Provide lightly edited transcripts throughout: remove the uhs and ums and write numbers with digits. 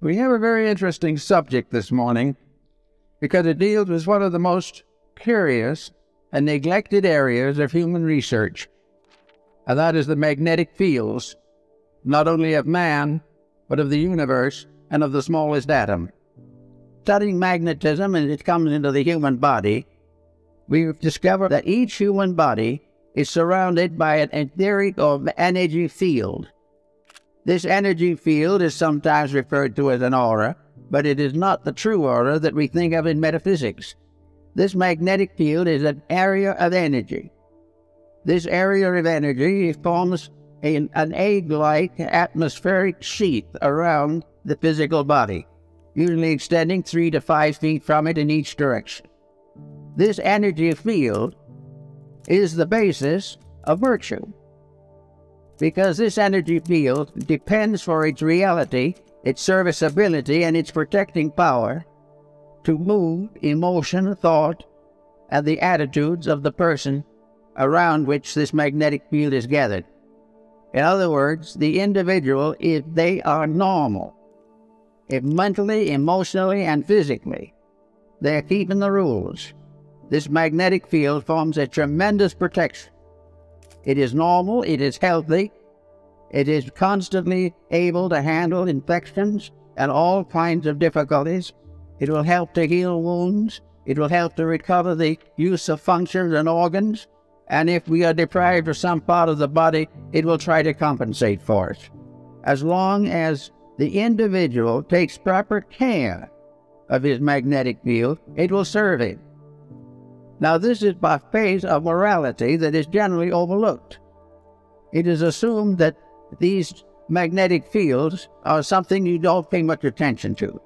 We have a very interesting subject this morning because it deals with one of the most curious and neglected areas of human research, and that is the magnetic fields, not only of man, but of the universe and of the smallest atom. Studying magnetism as it comes into the human body, we've discovered that each human body is surrounded by an etheric or energy field. This energy field is sometimes referred to as an aura, but it is not the true aura that we think of in metaphysics. This magnetic field is an area of energy. This area of energy forms an egg-like atmospheric sheath around the physical body, usually extending 3 to 5 feet from it in each direction. This energy field is the basis of virtue, because this energy field depends for its reality, its serviceability, and its protecting power to move emotion, thought, and the attitudes of the person around which this magnetic field is gathered. In other words, the individual, if they are normal, if mentally, emotionally, and physically, they're keeping the rules, this magnetic field forms a tremendous protection. It is normal, it is healthy, it is constantly able to handle infections and all kinds of difficulties. It will help to heal wounds, it will help to recover the use of functions and organs, and if we are deprived of some part of the body, it will try to compensate for it. As long as the individual takes proper care of his magnetic field, it will serve him. Now, this is a phase of morality that is generally overlooked. It is assumed that these magnetic fields are something you don't pay much attention to.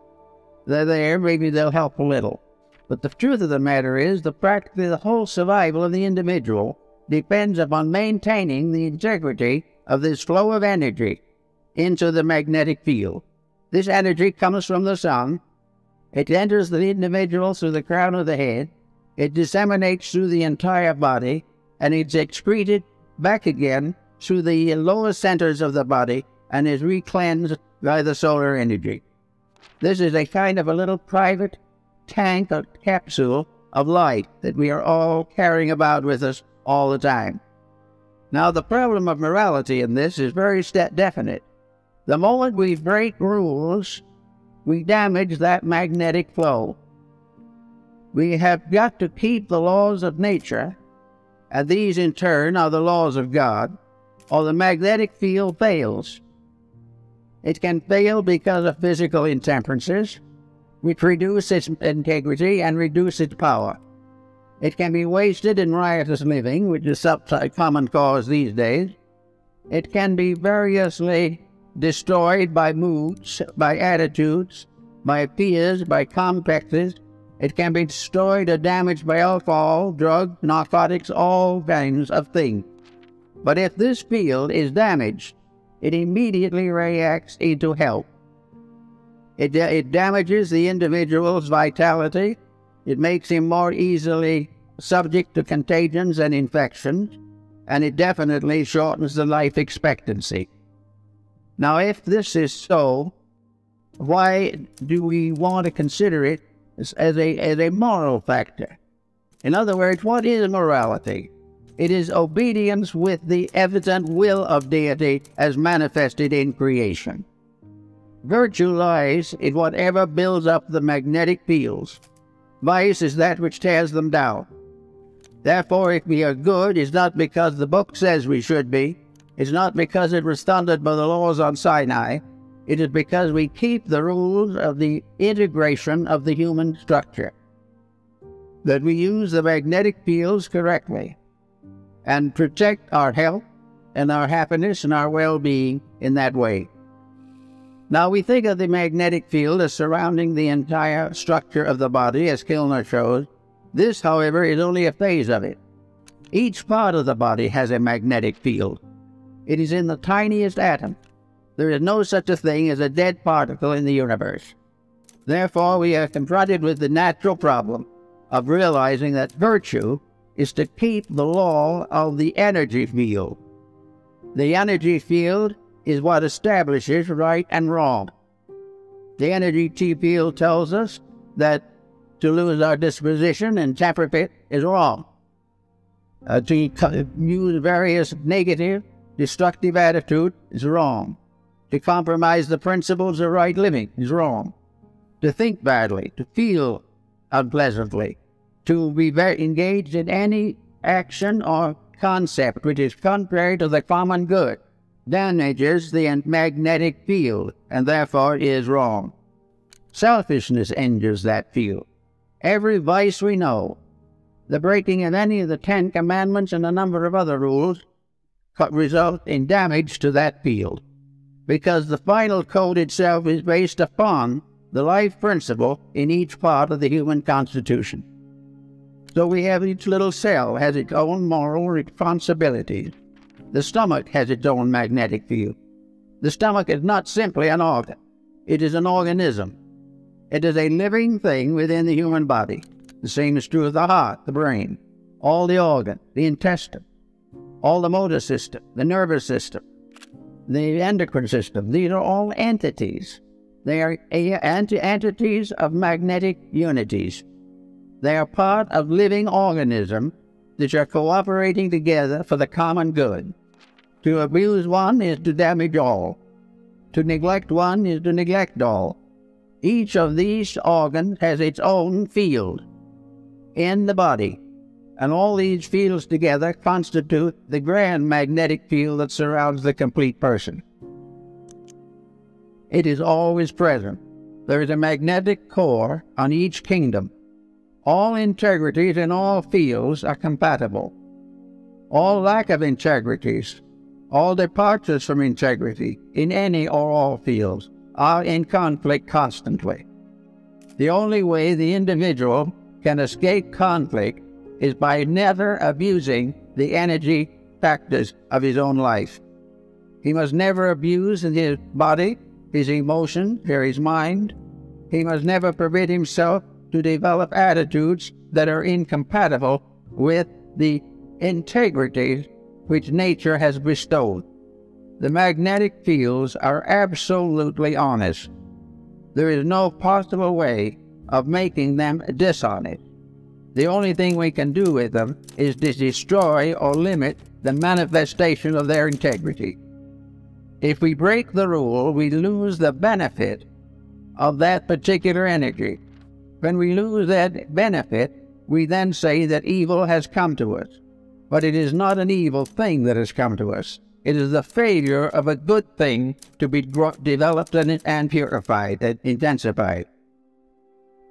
They're there, maybe they'll help a little. But the truth of the matter is that practically the whole survival of the individual depends upon maintaining the integrity of this flow of energy into the magnetic field. This energy comes from the sun. It enters the individual through the crown of the head. It disseminates through the entire body, and it's excreted back again through the lower centers of the body and is recleansed by the solar energy. This is a kind of a little private tank or capsule of light that we are all carrying about with us all the time. Now, the problem of morality in this is very definite. The moment we break rules, we damage that magnetic flow. We have got to keep the laws of nature, and these in turn are the laws of God, or the magnetic field fails. It can fail because of physical intemperances, which reduce its integrity and reduce its power. It can be wasted in riotous living, which is a common cause these days. It can be variously destroyed by moods, by attitudes, by fears, by complexes. It can be destroyed or damaged by alcohol, drugs, narcotics, all kinds of things. But if this field is damaged, it immediately reacts into health. It damages the individual's vitality. It makes him more easily subject to contagions and infections, and it definitely shortens the life expectancy. Now, if this is so, why do we want to consider it as a moral factor? In other words, what is morality? It is obedience with the evident will of deity as manifested in creation. Virtue lies in whatever builds up the magnetic fields. Vice is that which tears them down. Therefore, if we are good, it's not because the book says we should be. It's not because it was thundered by the laws on Sinai. It is because we keep the rules of the integration of the human structure, that we use the magnetic fields correctly and protect our health and our happiness and our well-being in that way. Now, we think of the magnetic field as surrounding the entire structure of the body, as Kilner shows. This, however, is only a phase of it. Each part of the body has a magnetic field. It is in the tiniest atom. There is no such a thing as a dead particle in the universe. Therefore, we are confronted with the natural problem of realizing that virtue is to keep the law of the energy field. The energy field is what establishes right and wrong. The energy field tells us that to lose our disposition and temperament is wrong. To use various negative, destructive attitude is wrong. To compromise the principles of right living is wrong. To think badly, to feel unpleasantly, to be engaged in any action or concept which is contrary to the common good, damages the magnetic field and therefore is wrong. Selfishness injures that field. Every vice we know, the breaking of any of the 10 Commandments and a number of other rules, result in damage to that field, because the final code itself is based upon the life principle in each part of the human constitution. So we have each little cell has its own moral responsibilities. The stomach has its own magnetic field. The stomach is not simply an organ. It is an organism. It is a living thing within the human body. The same is true of the heart, the brain, all the organs, the intestine, all the motor system, the nervous system, the endocrine system. These are all entities. They are entities of magnetic unities. They are part of living organisms that are cooperating together for the common good. To abuse one is to damage all. To neglect one is to neglect all. Each of these organs has its own field in the body, and all these fields together constitute the grand magnetic field that surrounds the complete person. It is always present. There is a magnetic core on each kingdom. All integrities in all fields are compatible. All lack of integrities, all departures from integrity in any or all fields are in conflict constantly. The only way the individual can escape conflict is by never abusing the energy factors of his own life. He must never abuse his body, his emotion, or his mind. He must never permit himself to develop attitudes that are incompatible with the integrity which nature has bestowed. The magnetic fields are absolutely honest. There is no possible way of making them dishonest. The only thing we can do with them is to destroy or limit the manifestation of their integrity. If we break the rule, we lose the benefit of that particular energy. When we lose that benefit, we then say that evil has come to us. But it is not an evil thing that has come to us. It is the failure of a good thing to be developed and purified and intensified.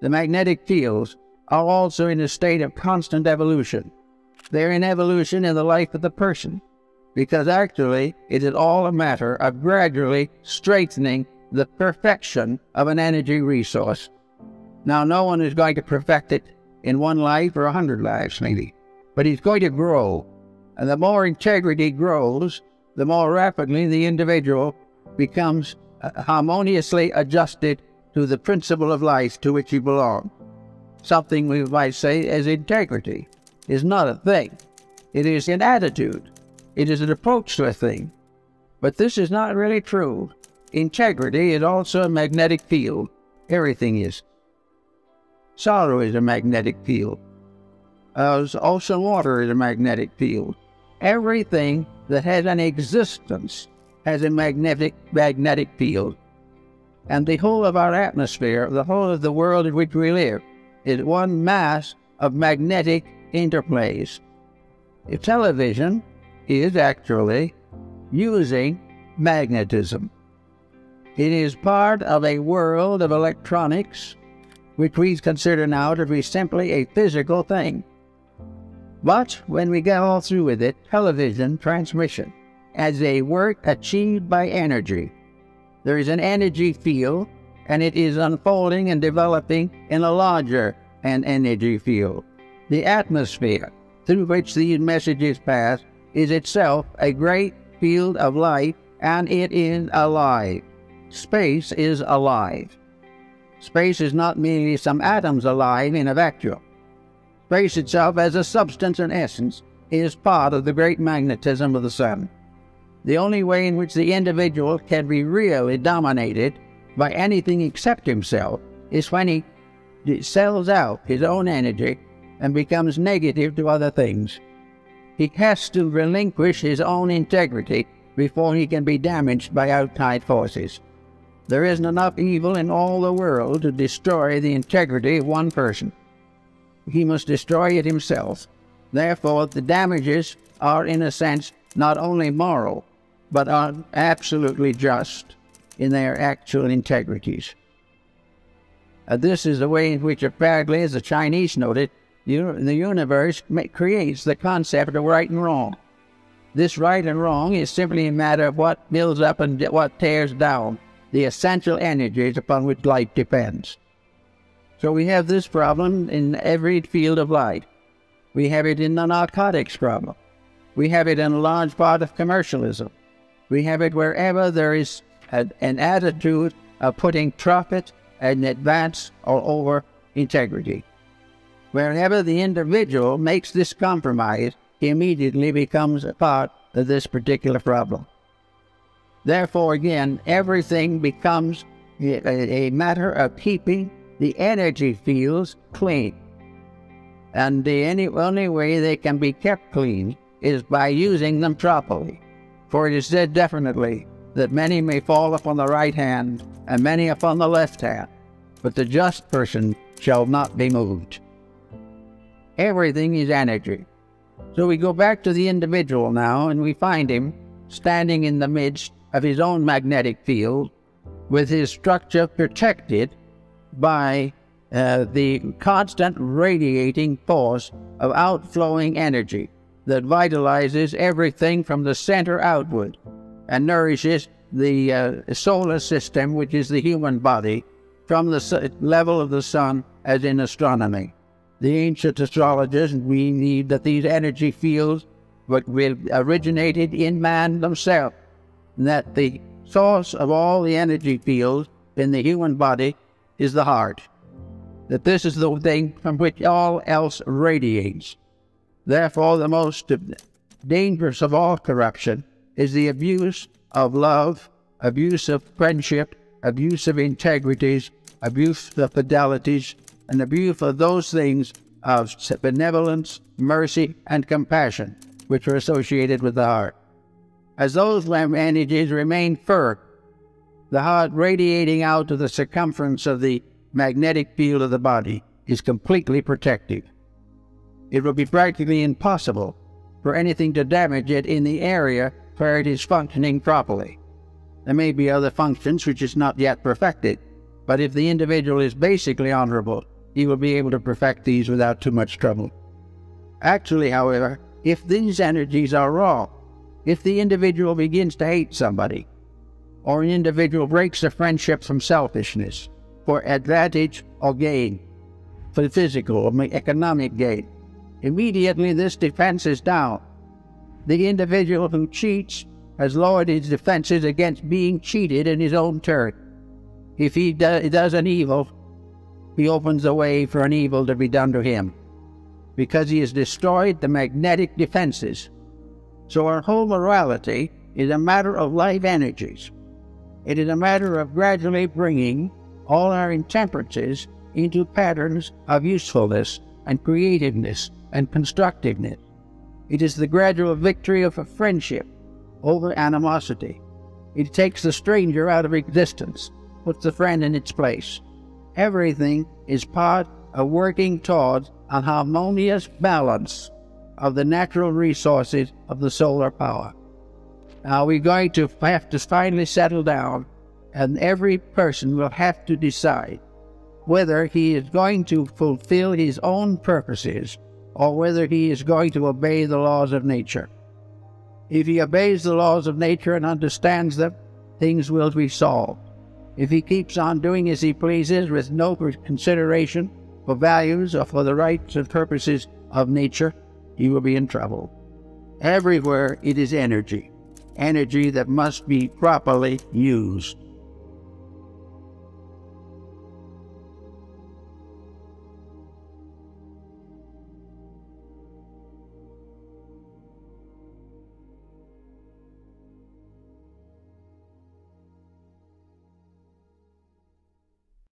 The magnetic fields are also in a state of constant evolution. They are in evolution in the life of the person, because actually it is all a matter of gradually strengthening the perfection of an energy resource. Now, no one is going to perfect it in one life or 100 lives, maybe, but it's going to grow. And the more integrity grows, the more rapidly the individual becomes harmoniously adjusted to the principle of life to which he belongs. Something we might say as integrity is not a thing. It is an attitude. It is an approach to a thing. But this is not really true. Integrity is also a magnetic field. Everything is. Sorrow is a magnetic field. Ocean water is a magnetic field. Everything that has an existence has a magnetic field. And the whole of our atmosphere, the whole of the world in which we live, is one mass of magnetic interplays. Television is actually using magnetism. It is part of a world of electronics which we consider now to be simply a physical thing. But when we get all through with it, television transmission as a work achieved by energy. There is an energy field, and it is unfolding and developing in a larger energy field. The atmosphere through which these messages pass is itself a great field of light, and it is alive. Space is alive. Space is not merely some atoms alive in a vacuum. Space itself, as a substance and essence, is part of the great magnetism of the sun. The only way in which the individual can be really dominated by anything except himself is when he sells out his own energy and becomes negative to other things. He has to relinquish his own integrity before he can be damaged by outside forces. There isn't enough evil in all the world to destroy the integrity of one person. He must destroy it himself. Therefore, the damages are, in a sense, not only moral, but are absolutely just in their actual integrities. This is the way in which, apparently, as the Chinese noted, the universe creates the concept of right and wrong. This right and wrong is simply a matter of what builds up and what tears down the essential energies upon which life depends. So we have this problem in every field of life. We have it in the narcotics problem. We have it in a large part of commercialism. We have it wherever there is an attitude of putting profit and advance or over integrity. Wherever the individual makes this compromise, he immediately becomes a part of this particular problem. Therefore, again, everything becomes a matter of keeping the energy fields clean. And the only way they can be kept clean is by using them properly. For it is said definitely that many may fall upon the right hand and many upon the left hand, but the just person shall not be moved. Everything is energy. So we go back to the individual now, and we find him standing in the midst of his own magnetic field, with his structure protected by the constant radiating force of outflowing energy that vitalizes everything from the center outward and nourishes the solar system, which is the human body, from the level of the sun, as in astronomy. The ancient astrologers believed that these energy fields originated in man himself, and that the source of all the energy fields in the human body is the heart, that this is the thing from which all else radiates. Therefore, the most dangerous of all corruption is the abuse of love, abuse of friendship, abuse of integrities, abuse of fidelities, and abuse of those things of benevolence, mercy, and compassion which are associated with the heart. As those energies remain firm, the heart radiating out to the circumference of the magnetic field of the body is completely protective. It will be practically impossible for anything to damage it in the area where it is functioning properly. There may be other functions which is not yet perfected, but if the individual is basically honorable, he will be able to perfect these without too much trouble. Actually, however, if these energies are wrong, if the individual begins to hate somebody, or an individual breaks a friendship from selfishness, for advantage or gain, for physical or economic gain, immediately this defense is down. The individual who cheats has lowered his defenses against being cheated in his own turn. If he does an evil, he opens the way for an evil to be done to him, because he has destroyed the magnetic defenses. So our whole morality is a matter of life energies. It is a matter of gradually bringing all our intemperances into patterns of usefulness and creativeness and constructiveness. It is the gradual victory of a friendship over animosity. It takes the stranger out of existence, puts the friend in its place. Everything is part of working towards an harmonious balance of the natural resources of the solar power. Now we're going to have to finally settle down, and every person will have to decide whether he is going to fulfill his own purposes or whether he is going to obey the laws of nature. If he obeys the laws of nature and understands them, things will be solved. If he keeps on doing as he pleases with no consideration for values or for the rights and purposes of nature, he will be in trouble. Everywhere it is energy, energy that must be properly used.